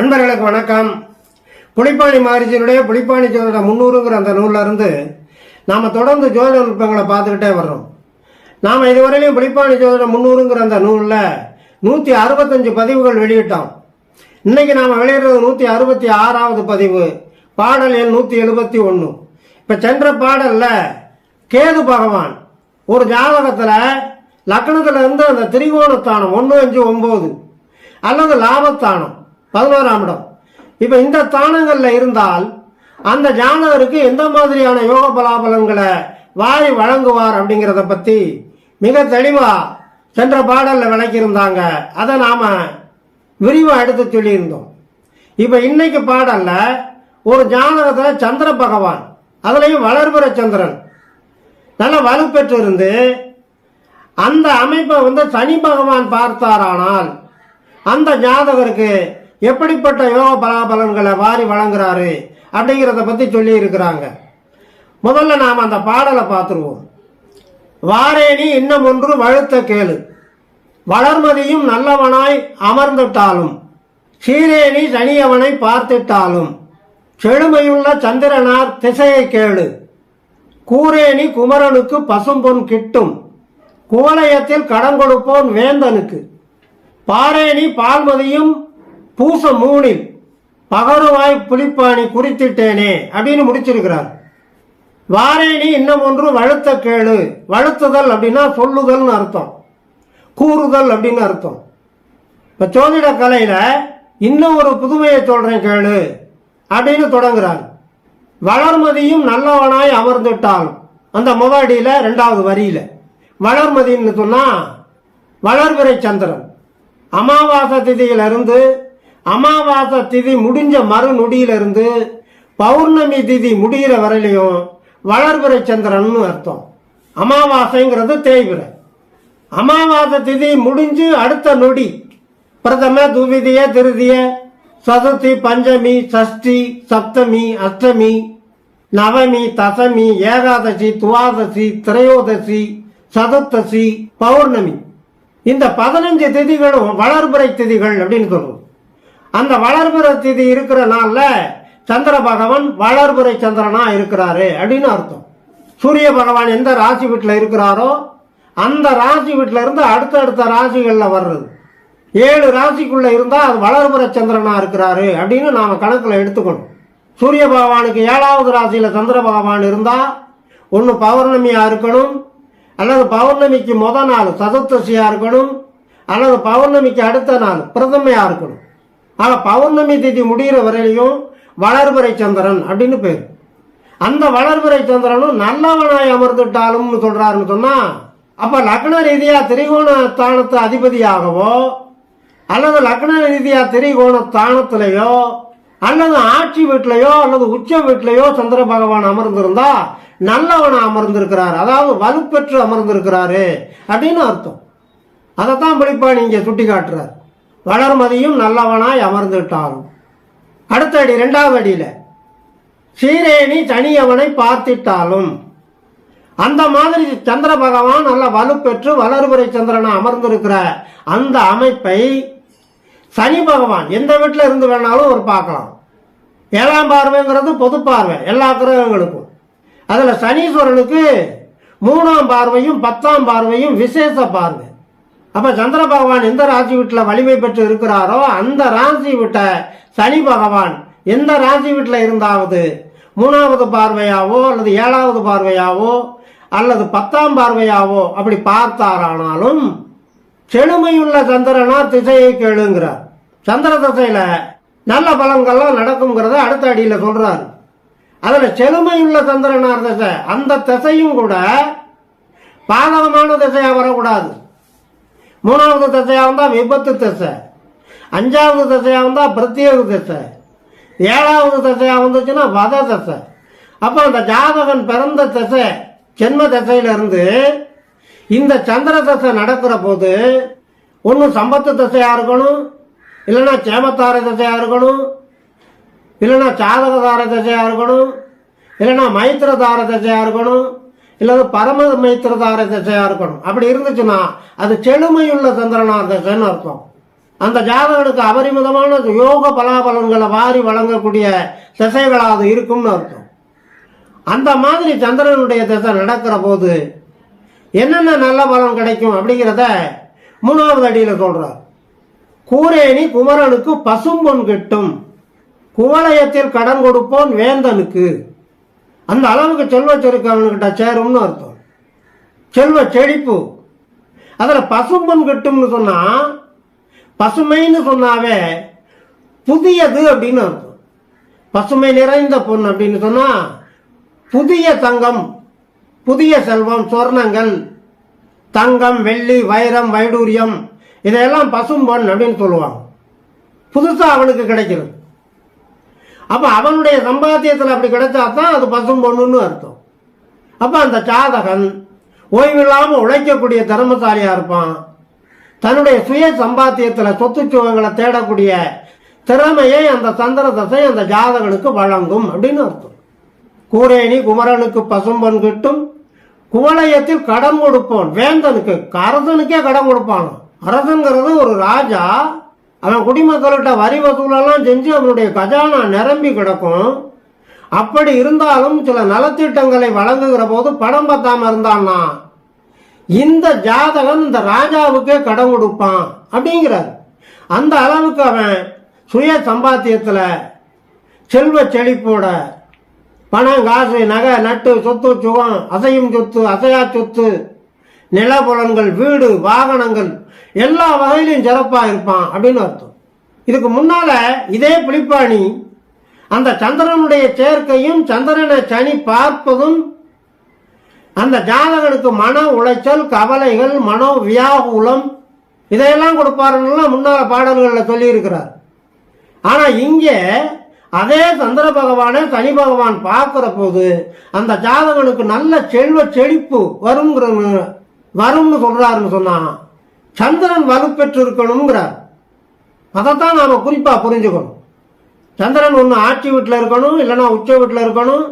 அன்பர்களுக்கு வணக்கம். புலிப்பாணி மகரிஷியினுடைய புலிப்பாணி ஜோதிட 300ங்கிற அந்த நூல்ல இருந்து நாம தொடர்ந்து ஜோதிட நுட்பங்களை பார்த்துக்கிட்டே வர்றோம். நாம இதுவரையிலும் புலிப்பாணி ஜோதிட 300ங்கிற அந்த நூல்ல 165 பதிவுகள் வெளியிட்டோம். இன்னைக்கு நாம வெளியிடுறது 166வது பதிவு, பாடல் எண் 171. இப்ப சென்ற பாடல்ல கேது பகவான் ஒரு ஜாதகத்துல லக்னத்துல இருந்து அந்த திரிகோணஸ்தானம் 1, 5, 9 அல்லது லாபஸ்தானம் 11ஆம் இடம், இப்ப இந்த ஸ்தானங்கள்ல இருந்தால் அந்த ஜாதகருக்கு எந்த மாதிரியான யோக பலாபலன்களை வாரி வழங்குவார் அப்படிங்கிறத பத்தி மிக தெளிவா சென்ற பாடல்ல விளக்கியிருந்தாங்க. அதை நாம விரிவா எடுத்து சொல்லியிருந்தோம். இப்ப இன்னைக்கு பாடல்ல ஒரு ஜாதகத்துல சந்திர பகவான், அதுலயும் வளர்பிற சந்திரன் நல்ல வலுப்பெற்று இருந்து அந்த அமைப்பை சனி பகவான் பார்த்தாரானால் அந்த ஜாதகருக்கு எப்படிப்பட்ட யோக பலாபலன்களை வாரி வழங்குறாரு அப்படிங்கிறத பத்தி சொல்லி இருக்கிறாங்க. முதல்ல நாம் அந்த பாடலை பார்த்துருவோம். வாரேனி இன்னும் ஒன்று வழுத்த கேளு, வளர்மதியும் நல்லவனாய் அமர்ந்துட்டாலும், சீரேனி சனியவனை பார்த்திட்டாலும், செழுமையுள்ள சந்திரனார் திசையை கேளு, கூரேனி குமரனுக்கு பசும்பொன் கிட்டும், குவலயத்தில் கடன் கொடுப்போன் வேந்தனுக்கு, பாரேனி பால்மதியும் பூச 3ல் பகருவாய் புலிப்பாணி குறித்திட்டேனே அப்படின்னு முடிச்சிருக்கிறார். வாரேனி இன்னும் ஒன்று வழுத்த கேளு, வழுத்துதல் அப்படின்னா சொல்லுதல்னு அர்த்தம், கூறுதல் அப்படின்னு அர்த்தம். இப்ப ஜோதிட கலையில இன்னும் ஒரு புதுமையை சொல்றேன் கேளு அப்படின்னு தொடங்குறார். வளர்மதியும் நல்லவனாய் அமர்ந்துட்டாலும், அந்த முதடியில 2வது வரியில வளர்மதின்னு சொன்னா வளர்பிறை சந்திரன் அமாவாசை திதியிலிருந்து அமாவாசை திதி முடிஞ்ச மறுநொடியிலிருந்து பௌர்ணமி திதி முடிகிற வரையிலையும் வளர்பிறை சந்திரன் அர்த்தம். அமாவாசைங்கிறது தேய்பிறை. அமாவாசை திதி முடிஞ்சு அடுத்த நொடி பிரதம, துவிதிய, திருதிய, சதுர்த்தி, பஞ்சமி, சஷ்டி, சப்தமி, அஷ்டமி, நவமி, தசமி, ஏகாதசி, துவாதசி, திரையோதசி, சதுர்த்தசி, பௌர்ணமி, இந்த 15 திதிகளும் வளர்பிறை திதிகள் அப்படின்னு சொல்லுவோம். அந்த வளர்பிறை திதி இருக்கிற நாள்ல சந்திர பகவான் வளர்பிறை சந்திரனா இருக்கிறாரு அப்படின்னு அர்த்தம். சூரிய பகவான் எந்த ராசி வீட்டுல இருக்கிறாரோ அந்த ராசி வீட்டுல இருந்து அடுத்தடுத்த ராசிகள்ல வர்றது 7 ராசிக்குள்ள இருந்தா அது வளர்பிறை சந்திரனா இருக்கிறாரு அப்படின்னு நாம கணக்குல எடுத்துக்கணும். சூரிய பகவானுக்கு 7வது ராசியில சந்திர பகவான் இருந்தா ஒன்னு பௌர்ணமியா இருக்கணும், அல்லது பௌர்ணமிக்கு முத நாள் சதுர்த்தசியா இருக்கணும், அல்லது பௌர்ணமிக்கு அடுத்த நாள் பிரதமையா இருக்கணும். ஆனா பௌர்ணமி திதி முடிகிற வரையிலையும் வளர்பிறை சந்திரன் அப்படின்னு பேர். அந்த வளர்பிறை சந்திரனும் நல்லவனாய் அமர்ந்துட்டாலும் சொல்றாருன்னு சொன்னா, அப்ப லக்ன ரீதியா திரிகோண ஸ்தானத்து அதிபதியாகவோ அல்லது லக்ன ரீதியா திரிகோண ஸ்தானத்திலேயோ அல்லது ஆட்சி வீட்டிலையோ அல்லது உச்ச வீட்டிலையோ சந்திர பகவான் அமர்ந்திருந்தா நல்லவனா அமர்ந்திருக்கிறார், அதாவது வலுப்பெற்று அமர்ந்திருக்கிறாரு அப்படின்னு அர்த்தம். அதைத்தான் புலிப்பாணி இங்க சுட்டி காட்டுறார். வளர்மதியும் நல்லவனாய் அமர்ந்துட்டாலும். அடுத்த அடி 2வது அடியில சீரேனி சனியவனை பார்த்திட்டாலும், அந்த மாதிரி சந்திர பகவான் நல்ல வலுப்பெற்று வளர்பிறை சந்திரனை அமர்ந்திருக்கிற அந்த அமைப்பை சனி பகவான் எந்த வீட்டில் இருந்து வேணாலும் ஒரு பார்க்கலாம். 7ஆம் பார்வைங்கிறது பொது பார்வை எல்லா கிரகங்களுக்கும். அதுல சனீஸ்வரனுக்கு 3ஆம் பார்வையும் 10ஆம் பார்வையும் விசேஷ பார்வை. அப்ப சந்திர பகவான் எந்த ராசி வீட்டுல வலிமை பெற்று இருக்கிறாரோ அந்த ராசி விட்ட சனி பகவான் எந்த ராசி வீட்டுல இருந்தாவது 3வது பார்வையாவோ அல்லது 7வது பார்வையாவோ அல்லது 10ஆம் பார்வையாவோ அப்படி பார்த்தாரானாலும் செழுமையுள்ள சந்திரனார் திசையை கேளுங்கிறார். சந்திர திசையில நல்ல பலன்கள்லாம் நடக்குங்கிறத அடுத்த அடியில சொல்றாரு. அதுல செழுமையுள்ள சந்திரனார் திசை, அந்த திசையும் கூட பாதகமான திசையா வரக்கூடாது. 3வது திசையா வந்தா விபத்து திசை, 5வது திசையா வந்தா பிரத்யேக திசை, 7வது திசையா வந்துச்சுன்னா வத திசை. அப்ப அந்த ஜாதகன் பிறந்த திசை ஜென்ம திசையில இருந்து இந்த சந்திர திசை நடக்கிற போது ஒன்னு சம்பத்து திசையா இருக்கணும், இல்லைன்னா சேமத்தார திசையா இருக்கணும், இல்லைன்னா சாதகதார திசையா இருக்கணும், இல்லைன்னா மைத்திரதார திசையா இருக்கணும், இல்லது பரம மைத்திரதார திசையா இருக்கணும். அப்படி இருந்துச்சுன்னா அது செழுமையுள்ள சந்திரனார் திசைன்னு அர்த்தம். அந்த ஜாதகனுக்கு அபரிமிதமான யோக பலாபலன்களை வாரி வழங்கக்கூடிய திசைகளாக அது இருக்கும்னு அர்த்தம். அந்த மாதிரி சந்திரனுடைய திசை நடக்கிற போது என்னென்ன நல்ல பலன் கிடைக்கும் அப்படிங்கிறத 3வது அடியில் சொல்றார். கூரேணி குமரனுக்கு பசும்பொன் கிட்டும், குவலயத்தில் கடன் கொடுப்போன் வேந்தனுக்கு. அந்த அளவுக்கு செல்வ செருக்கு அவனுக்கிட்ட சேரும்னு அர்த்தம். செல்வ செழிப்பு. அதில் பசும்பொன் கிட்டும்னு சொன்னா, பசுமைன்னு சொன்னாவே புதியது அப்படின்னு அர்த்தம். பசுமை நிறைந்த பொன் அப்படின்னு சொன்னா புதிய தங்கம், புதிய செல்வம், சொர்ணங்கள், தங்கம், வெள்ளி, வைரம், வைடூரியம், இதையெல்லாம் பசும்பொன் அப்படின்னு சொல்லுவாங்க. புதுசா அவனுக்கு கிடைக்கிறது. அப்ப அவனுடைய சம்பாத்தியத்தில் அப்படி கிடைச்சாதான் அது பசும்பொண்ணுன்னு அர்த்தம். அப்ப அந்த ஜாதகன் ஓய்வில்லாம உழைக்கக்கூடிய திறமசாலியா இருப்பான். தன்னுடைய சுய சம்பாத்தியத்தில் சொத்து சுகங்களை தேடக்கூடிய திறமையை அந்த சந்திர தசை அந்த ஜாதகனுக்கு வழங்கும் அப்படின்னு அர்த்தம். கூரேணி குமரனுக்கு பசும்பொன் கிட்டும், குவலயத்தில் கடன் கொடுப்போன் வேந்தனுக்கு. அரசனுக்கே கடன் கொடுப்பான். அரசன்கிறது ஒரு ராஜா. அவன் குடிமக்கள்கிட்ட வரி வசூலெல்லாம் செஞ்சு அவனுடைய கஜானா நிரம்பி கிடக்கும். அப்படி இருந்தாலும் சில நலத்திட்டங்களை வழங்குகிற போது பணம் பத்தாம இருந்தான்னா இந்த ஜாதகன் இந்த ராஜாவுக்கே கடன் கொடுப்பான் அப்படிங்கிறார். அந்த அளவுக்கு அவன் சுய சம்பாத்தியத்தில் செல்வ செழிப்போட பணம், காசு, நகை, நட்டு, சொத்து சுகம், அசையும் சொத்து, அசையா சொத்து, நிலபுலன்கள், வீடு, வாகனங்கள் எல்லா வகையிலும் சிறப்பா இருப்பான் அப்படின்னு அர்த்தம். இதுக்கு முன்னால இதே புலிப்பாணி அந்த சந்திரனுடைய சேர்க்கையும் சந்திரனை சனி பார்ப்பதும் அந்த ஜாதகனுக்கு மன உளைச்சல், கவலைகள், மனோ வியாகுலம் இதையெல்லாம் கொடுப்பாருன்னு முன்னால பாடல்களில் சொல்லி இருக்கிறார். ஆனா இங்கே அதே சந்திர பகவானை சனி பகவான் பார்க்கிற போது அந்த ஜாதகனுக்கு நல்ல செல்வ செழிப்பு வரும்னு சொல்றாருன்னு சொன்னா சந்திரன் வலுப்பெற்று இருக்கணுங்கிறார். அதைத்தான் நாம குறிப்பா புரிஞ்சுக்கணும். சந்திரன் ஒன்று ஆட்சி வீட்டில் இருக்கணும், இல்லைன்னா உச்ச வீட்டில் இருக்கணும்,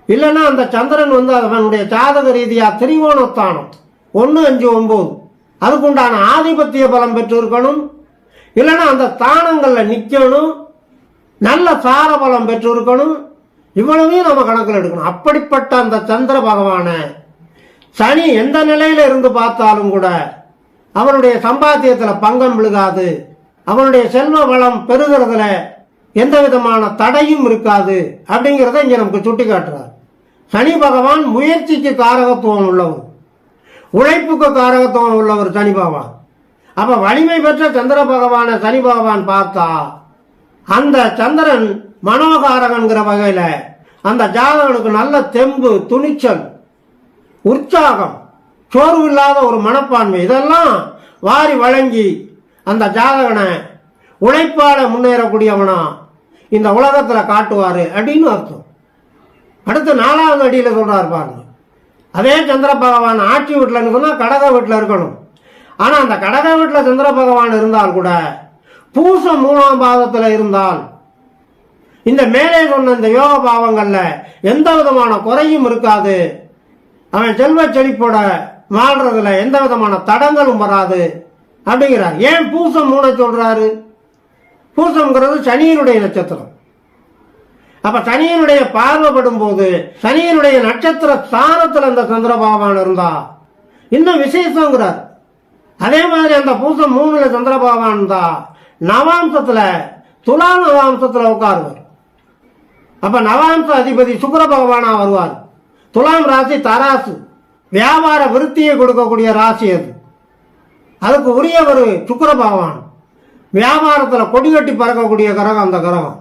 இல்லைன்னா அந்த சந்திரன் அவனுடைய ஜாதக ரீதியா திரிகோணஸ்தானம் 1, 5, 9 அதுக்குண்டான ஆதிபத்திய பலம் பெற்று இருக்கணும், இல்லைன்னா அந்த ஸ்தானங்கள்ல நிக்கணும், நல்ல சார பலம் பெற்று இருக்கணும். இவ்வளவையும் நம்ம கணக்கில் எடுக்கணும். அப்படிப்பட்ட அந்த சந்திர பகவான சனி எந்த நிலையில இருந்து பார்த்தாலும் கூட அவனுடைய சம்பாத்தியத்துல பங்கம் விழுகாது, அவனுடைய செல்வ வளம் பெறுகிறதுல எந்த விதமான தடையும் இருக்காது அப்படிங்கிறத இங்க நமக்கு சுட்டி காட்டுறார். சனி பகவான் முயற்சிக்கு காரகத்துவம் உள்ளவர், உழைப்புக்கு காரகத்துவம் உள்ளவர் சனி பகவான். அப்ப வலிமை பெற்ற சந்திர பகவான சனி பகவான் பார்த்தா அந்த சந்திரன் மனோகாரகன்கிற வகையில அந்த ஜாதகனுக்கு நல்ல தெம்பு, துணிச்சல், உற்சாகம், சோர்வு இல்லாத ஒரு மனப்பான்மை இதெல்லாம் வாரி வழங்கி அந்த ஜாதகனை உழைப்பாட முன்னேறக்கூடியவனா இந்த உலகத்துல காட்டுவாரு அப்படின்னு அர்த்தம். அடுத்து 4வது அடியில சொல்றாரு பாருங்க. அதே சந்திர பகவான் ஆட்சி வீட்டில் சொன்னா கடக வீட்டில் இருக்கணும். ஆனா அந்த கடக வீட்டில் சந்திர பகவான் இருந்தால் கூட பூசம் 3ஆம் பாதத்துல இருந்தால் இந்த மேலே சொன்ன இந்த யோக பாவங்கள்ல எந்த விதமான குறையும் இருக்காது. அவன் செல்வ செழிப்போட வாழ்றதுல எந்த விதமான தடங்களும் வராது அப்படிங்கிறார். ஏன் பூசம் 3 சொல்றாரு? பூசம்ங்கிறது சனியினுடைய நட்சத்திரம். அப்ப சனியினுடைய பார்வைப்படும் போது சனியினுடைய நட்சத்திர ஸ்தானத்தில் அந்த சந்திர பகவான் இருந்தா இன்னும் விசேஷங்கிறார். அதே மாதிரி அந்த பூசம் 3ல சந்திர பகவான் இருந்தா நவாம்சத்துல துலா நவாம்சத்துல உட்காருவார். அப்ப நவாம்ச அதிபதி சுக்கிர பகவானா வருவார். துலாம் ராசி தராசு, வியாபார விருத்தியை கொடுக்கக்கூடிய ராசி அது. அதுக்கு உரியவர் சுக்கிர பகவான். வியாபாரத்துல கொடி கட்டி பறக்கக்கூடிய கிரகம் அந்த கிரகம்.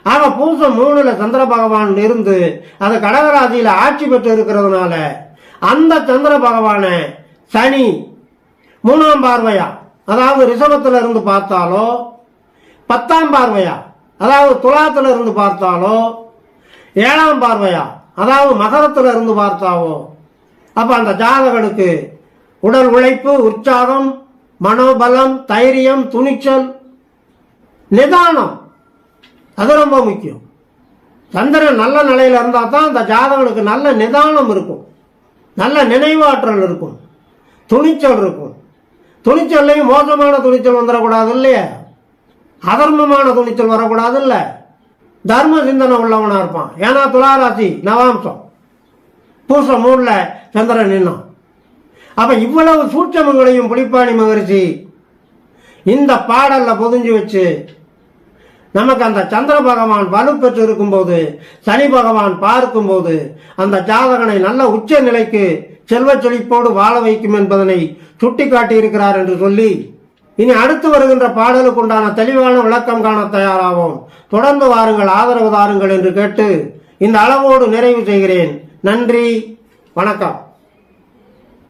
ஆக பூசம் 3ல சந்திர பகவான் இருந்து அது கடகராசியில ஆட்சி பெற்று இருக்கிறதுனால அந்த சந்திர பகவான சனி 3ஆம் பார்வையா அதாவது ரிஷபத்துல இருந்து பார்த்தாலோ, 10ஆம் பார்வையா அதாவது துலாத்துல இருந்து பார்த்தாலோ, 7ஆம் பார்வையா அதாவது மகரத்துல இருந்து பார்த்தாவோ அப்ப அந்த ஜாதகனுக்கு உடல் உழைப்பு, உற்சாகம், மனோபலம், தைரியம், துணிச்சல், நிதானம் அது ரொம்ப முக்கியம். சந்திரன் நல்ல நிலையில இருந்தா தான் அந்த ஜாதகனுக்கு நல்ல நிதானம் இருக்கும், நல்ல நினைவாற்றல் இருக்கும், துணிச்சல் இருக்கும். துணிச்சல்லையும் மோசமான துணிச்சல் வந்துடக்கூடாது இல்லையா, அதர்மமான துணிச்சல் வரக்கூடாது இல்ல, தர்ம சிந்தனை உள்ளவனா இருப்பான். ஏன்னா துளாராசி நவாம்சம், பூசம் 3ல சந்திரன் நின்னான். அப்ப இவ்வளவு சூட்சமங்களையும் புலிப்பாணி மகரிஷி இந்த பாடல்ல பொதிஞ்சு வச்சு நமக்கு அந்த சந்திர பகவான் வலு பெற்று இருக்கும் போது, சனி பகவான் பார்க்கும் போது அந்த ஜாதகனை நல்ல உச்ச நிலைக்கு செல்வ செழிப்போடு வாழ வைக்கும் என்பதனை சுட்டி காட்டியிருக்கிறார் என்று சொல்லி, இனி அடுத்து வருகின்ற பாடலுக்கு உண்டான தெளிவான விளக்கம் காண தயாராகும். தொடர்ந்து வாருங்கள், ஆதரவு தாருங்கள் என்று கேட்டு இந்த அளவோடு நிறைவு செய்கிறேன். நன்றி, வணக்கம்.